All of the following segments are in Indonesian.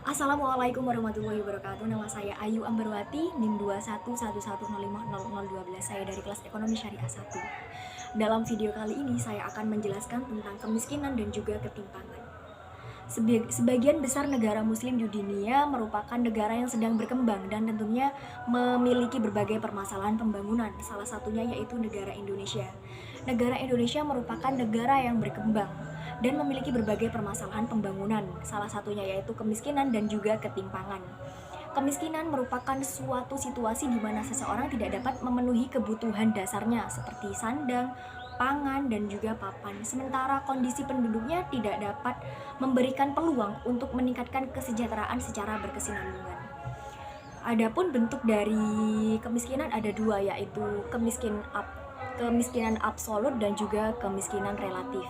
Assalamualaikum warahmatullahi wabarakatuh. Nama saya Ayu Ambarwati, NIM 2111050012. Saya dari kelas Ekonomi Syariah 1. Dalam video kali ini saya akan menjelaskan tentang kemiskinan dan juga ketimpangan. Sebagian besar negara muslim di dunia merupakan negara yang sedang berkembang dan tentunya memiliki berbagai permasalahan pembangunan. Salah satunya yaitu negara Indonesia. Negara Indonesia merupakan negara yang berkembang dan memiliki berbagai permasalahan pembangunan. Salah satunya yaitu kemiskinan dan juga ketimpangan. Kemiskinan merupakan suatu situasi di mana seseorang tidak dapat memenuhi kebutuhan dasarnya seperti sandang, pangan, dan juga papan. Sementara kondisi penduduknya tidak dapat memberikan peluang untuk meningkatkan kesejahteraan secara berkesinambungan. Adapun bentuk dari kemiskinan ada dua, yaitu kemiskinan absolut dan juga kemiskinan relatif.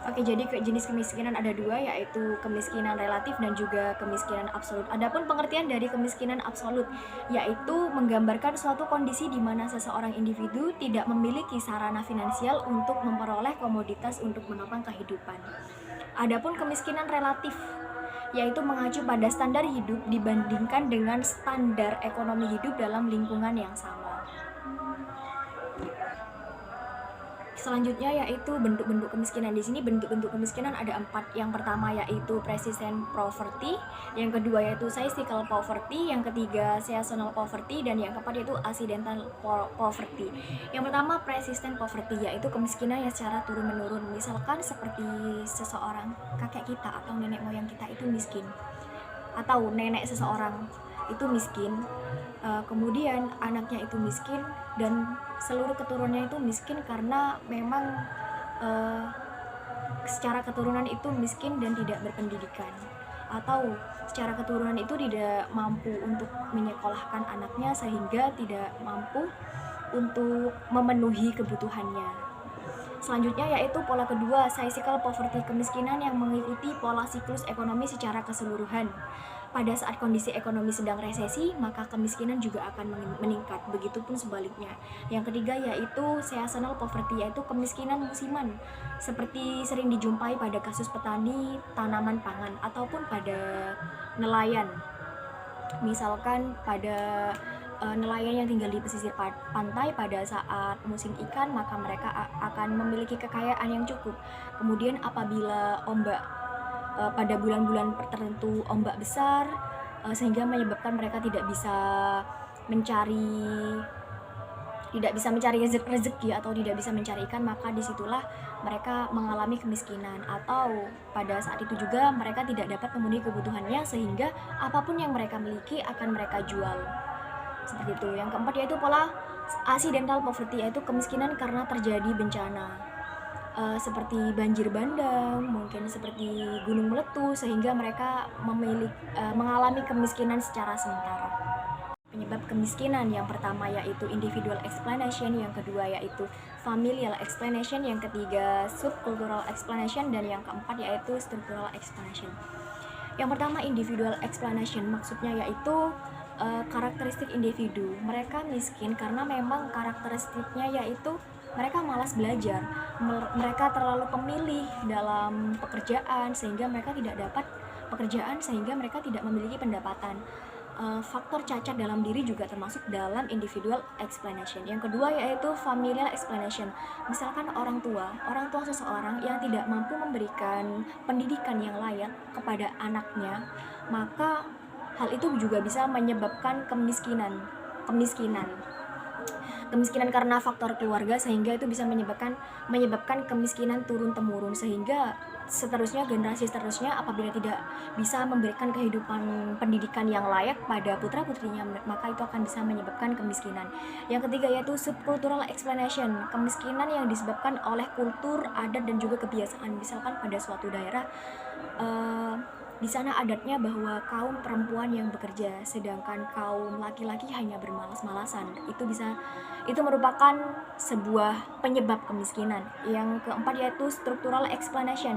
Oke, jadi jenis kemiskinan ada dua, yaitu kemiskinan relatif dan juga kemiskinan absolut. Adapun pengertian dari kemiskinan absolut, yaitu menggambarkan suatu kondisi di mana seseorang individu tidak memiliki sarana finansial untuk memperoleh komoditas untuk menopang kehidupan. Adapun kemiskinan relatif, yaitu mengacu pada standar hidup dibandingkan dengan standar ekonomi hidup dalam lingkungan yang sama. Selanjutnya yaitu bentuk-bentuk kemiskinan. Di sini bentuk-bentuk kemiskinan ada 4. Yang pertama yaitu persistent poverty, yang kedua yaitu cyclical poverty, yang ketiga seasonal poverty, dan yang keempat yaitu accidental poverty. Yang pertama persistent poverty, yaitu kemiskinan yang secara turun-menurun. Misalkan seperti seseorang, kakek kita atau nenek moyang kita itu miskin, atau nenek seseorang itu miskin, kemudian anaknya itu miskin, dan seluruh keturunannya itu miskin karena memang secara keturunan itu miskin dan tidak berpendidikan, atau secara keturunan itu tidak mampu untuk menyekolahkan anaknya sehingga tidak mampu untuk memenuhi kebutuhannya. Selanjutnya yaitu pola kedua, cyclical poverty, kemiskinan yang mengikuti pola siklus ekonomi secara keseluruhan. Pada saat kondisi ekonomi sedang resesi, maka kemiskinan juga akan meningkat, begitupun sebaliknya. Yang ketiga yaitu seasonal poverty, yaitu kemiskinan musiman, seperti sering dijumpai pada kasus petani tanaman pangan ataupun pada nelayan. Misalkan pada nelayan yang tinggal di pesisir pantai, pada saat musim ikan maka mereka akan memiliki kekayaan yang cukup. Kemudian apabila ombak pada bulan-bulan tertentu ombak besar, sehingga menyebabkan mereka tidak bisa mencari rezeki atau tidak bisa mencari ikan, maka disitulah mereka mengalami kemiskinan. Atau pada saat itu juga mereka tidak dapat memenuhi kebutuhannya sehingga apapun yang mereka miliki akan mereka jual, seperti itu. Yang keempat yaitu pola accidental poverty, yaitu kemiskinan karena terjadi bencana, seperti banjir bandang, mungkin seperti gunung meletus, sehingga mereka mengalami kemiskinan secara sementara. Penyebab kemiskinan yang pertama yaitu individual explanation, yang kedua yaitu familial explanation, yang ketiga subcultural explanation, dan yang keempat yaitu structural explanation. Yang pertama individual explanation, maksudnya yaitu karakteristik individu. Mereka miskin karena memang karakteristiknya yaitu mereka malas belajar, mereka terlalu pemilih dalam pekerjaan sehingga mereka tidak dapat pekerjaan, sehingga mereka tidak memiliki pendapatan. Faktor cacat dalam diri juga termasuk dalam individual explanation. Yang kedua yaitu familial explanation. Misalkan orang tua seseorang yang tidak mampu memberikan pendidikan yang layak kepada anaknya, maka hal itu juga bisa menyebabkan kemiskinan karena faktor keluarga, sehingga itu bisa menyebabkan kemiskinan turun temurun, sehingga seterusnya generasi seterusnya apabila tidak bisa memberikan kehidupan pendidikan yang layak pada putra putrinya, maka itu akan bisa menyebabkan kemiskinan. Yang ketiga yaitu subcultural explanation, kemiskinan yang disebabkan oleh kultur, adat, dan juga kebiasaan. Misalkan pada suatu daerah di sana adatnya bahwa kaum perempuan yang bekerja, sedangkan kaum laki-laki hanya bermalas-malasan. Itu merupakan sebuah penyebab kemiskinan. Yang keempat yaitu structural explanation,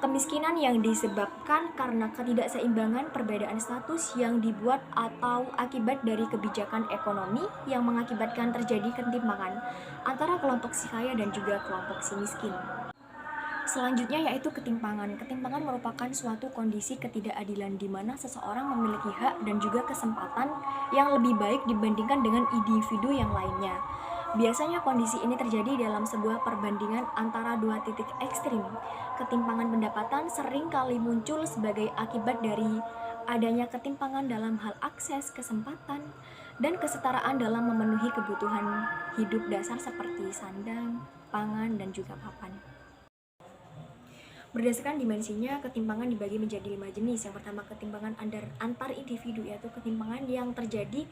kemiskinan yang disebabkan karena ketidakseimbangan perbedaan status yang dibuat atau akibat dari kebijakan ekonomi yang mengakibatkan terjadi ketimpangan antara kelompok si kaya dan juga kelompok si miskin. Selanjutnya yaitu ketimpangan. Ketimpangan merupakan suatu kondisi ketidakadilan di mana seseorang memiliki hak dan juga kesempatan yang lebih baik dibandingkan dengan individu yang lainnya. Biasanya kondisi ini terjadi dalam sebuah perbandingan antara dua titik ekstrim. Ketimpangan pendapatan sering kali muncul sebagai akibat dari adanya ketimpangan dalam hal akses, kesempatan, dan kesetaraan dalam memenuhi kebutuhan hidup dasar seperti sandang, pangan, dan juga papan. Berdasarkan dimensinya, ketimpangan dibagi menjadi 5 jenis. Yang pertama, ketimpangan antar individu, yaitu ketimpangan yang terjadi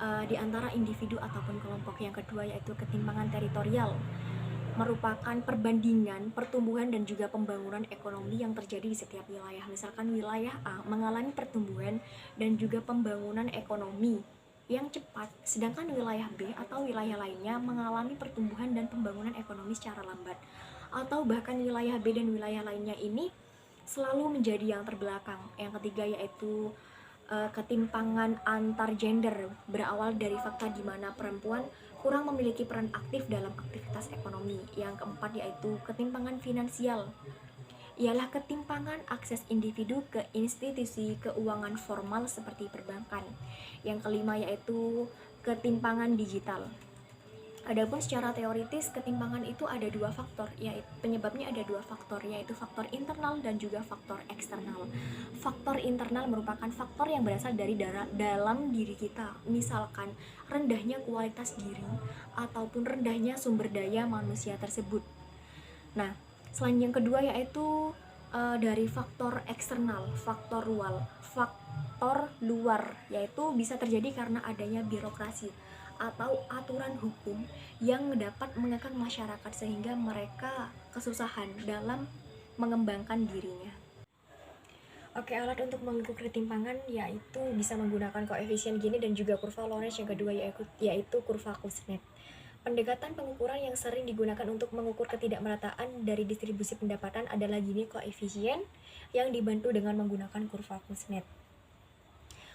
di antara individu ataupun kelompok. Yang kedua yaitu ketimpangan teritorial, merupakan perbandingan pertumbuhan dan juga pembangunan ekonomi yang terjadi di setiap wilayah. Misalkan wilayah A mengalami pertumbuhan dan juga pembangunan ekonomi yang cepat, sedangkan wilayah B atau wilayah lainnya mengalami pertumbuhan dan pembangunan ekonomi secara lambat. Atau bahkan wilayah B dan wilayah lainnya ini selalu menjadi yang terbelakang. Yang ketiga yaitu ketimpangan antar gender, berawal dari fakta di mana perempuan kurang memiliki peran aktif dalam aktivitas ekonomi. Yang keempat yaitu ketimpangan finansial, ialah ketimpangan akses individu ke institusi keuangan formal seperti perbankan. Yang kelima yaitu ketimpangan digital. Adapun secara teoritis, ketimpangan itu ada dua faktor, yaitu penyebabnya ada dua faktor, yaitu faktor internal dan juga faktor eksternal. Faktor internal merupakan faktor yang berasal dari dalam diri kita, misalkan rendahnya kualitas diri ataupun rendahnya sumber daya manusia tersebut. Nah, selain yang kedua yaitu dari faktor eksternal, faktor luar, yaitu bisa terjadi karena adanya birokrasi atau aturan hukum yang dapat mengekang masyarakat sehingga mereka kesusahan dalam mengembangkan dirinya. Oke, alat untuk mengukur ketimpangan yaitu bisa menggunakan koefisien Gini dan juga kurva Lorenz. Yang kedua yaitu kurva Kuznets. Pendekatan pengukuran yang sering digunakan untuk mengukur ketidakmerataan dari distribusi pendapatan adalah Gini koefisien yang dibantu dengan menggunakan kurva Kuznets.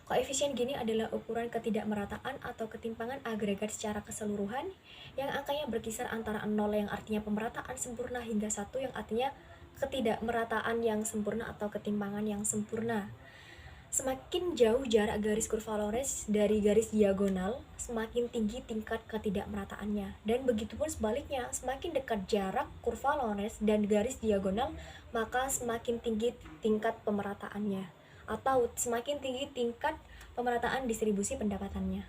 Koefisien Gini adalah ukuran ketidakmerataan atau ketimpangan agregat secara keseluruhan yang angkanya berkisar antara 0 yang artinya pemerataan sempurna hingga 1 yang artinya ketidakmerataan yang sempurna atau ketimpangan yang sempurna. Semakin jauh jarak garis kurva Lorenz dari garis diagonal, semakin tinggi tingkat ketidakmerataannya. Dan begitupun sebaliknya, semakin dekat jarak kurva Lorenz dan garis diagonal, maka semakin tinggi tingkat pemerataannya, atau semakin tinggi tingkat pemerataan distribusi pendapatannya.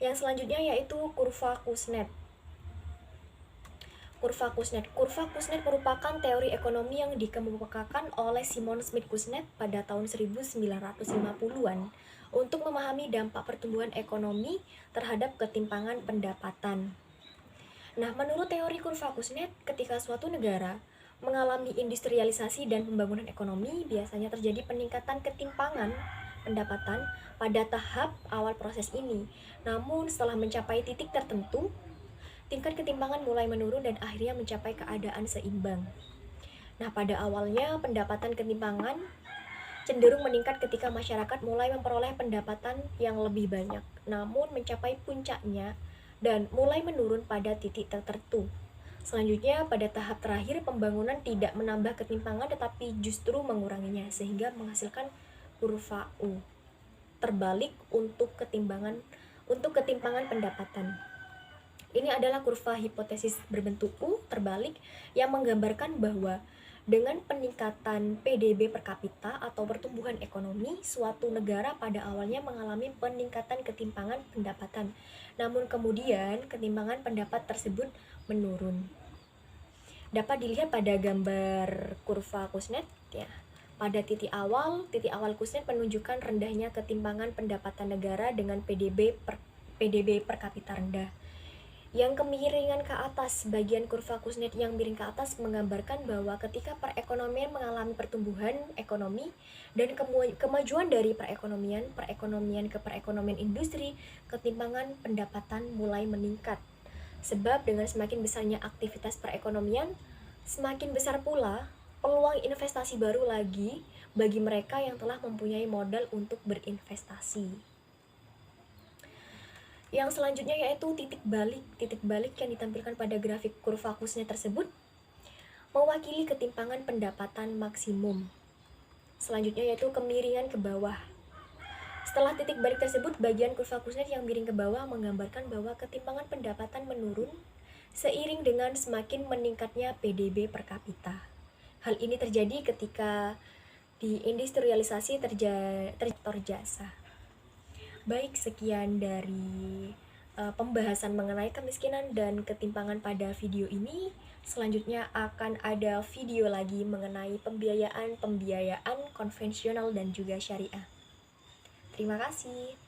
Yang selanjutnya yaitu kurva Kuznets. Kurva Kuznets merupakan teori ekonomi yang dikemukakan oleh Simon Schmidt-Kuznets pada tahun 1950-an untuk memahami dampak pertumbuhan ekonomi terhadap ketimpangan pendapatan. Nah, menurut teori kurva Kuznets, ketika suatu negara mengalami industrialisasi dan pembangunan ekonomi, biasanya terjadi peningkatan ketimpangan pendapatan pada tahap awal proses ini. Namun, setelah mencapai titik tertentu, tingkat ketimpangan mulai menurun dan akhirnya mencapai keadaan seimbang. Nah, pada awalnya pendapatan ketimpangan cenderung meningkat ketika masyarakat mulai memperoleh pendapatan yang lebih banyak, namun mencapai puncaknya dan mulai menurun pada titik tertentu. Selanjutnya, pada tahap terakhir, pembangunan tidak menambah ketimpangan tetapi justru menguranginya, sehingga menghasilkan kurva U terbalik untuk ketimpangan pendapatan. Ini adalah kurva hipotesis berbentuk U terbalik yang menggambarkan bahwa dengan peningkatan PDB per kapita atau pertumbuhan ekonomi, suatu negara pada awalnya mengalami peningkatan ketimpangan pendapatan. Namun kemudian ketimpangan pendapat tersebut menurun. Dapat dilihat pada gambar kurva Kuznets ya. Pada titik awal Kuznets menunjukkan rendahnya ketimpangan pendapatan negara dengan PDB per kapita rendah. Yang kemiringan ke atas, bagian kurva Kuznets yang miring ke atas menggambarkan bahwa ketika perekonomian mengalami pertumbuhan ekonomi dan kemajuan dari perekonomian ke perekonomian industri, ketimpangan pendapatan mulai meningkat. Sebab dengan semakin besarnya aktivitas perekonomian, semakin besar pula peluang investasi baru lagi bagi mereka yang telah mempunyai modal untuk berinvestasi. Yang selanjutnya yaitu titik balik yang ditampilkan pada grafik kurva Kuznets tersebut mewakili ketimpangan pendapatan maksimum. Selanjutnya yaitu kemiringan ke bawah. Setelah titik balik tersebut, bagian kurva Kuznets yang miring ke bawah menggambarkan bahwa ketimpangan pendapatan menurun seiring dengan semakin meningkatnya PDB per kapita. Hal ini terjadi ketika diindustrialisasi sektor jasa. Baik, sekian dari pembahasan mengenai kemiskinan dan ketimpangan pada video ini. Selanjutnya akan ada video lagi mengenai pembiayaan konvensional dan juga syariah. Terima kasih.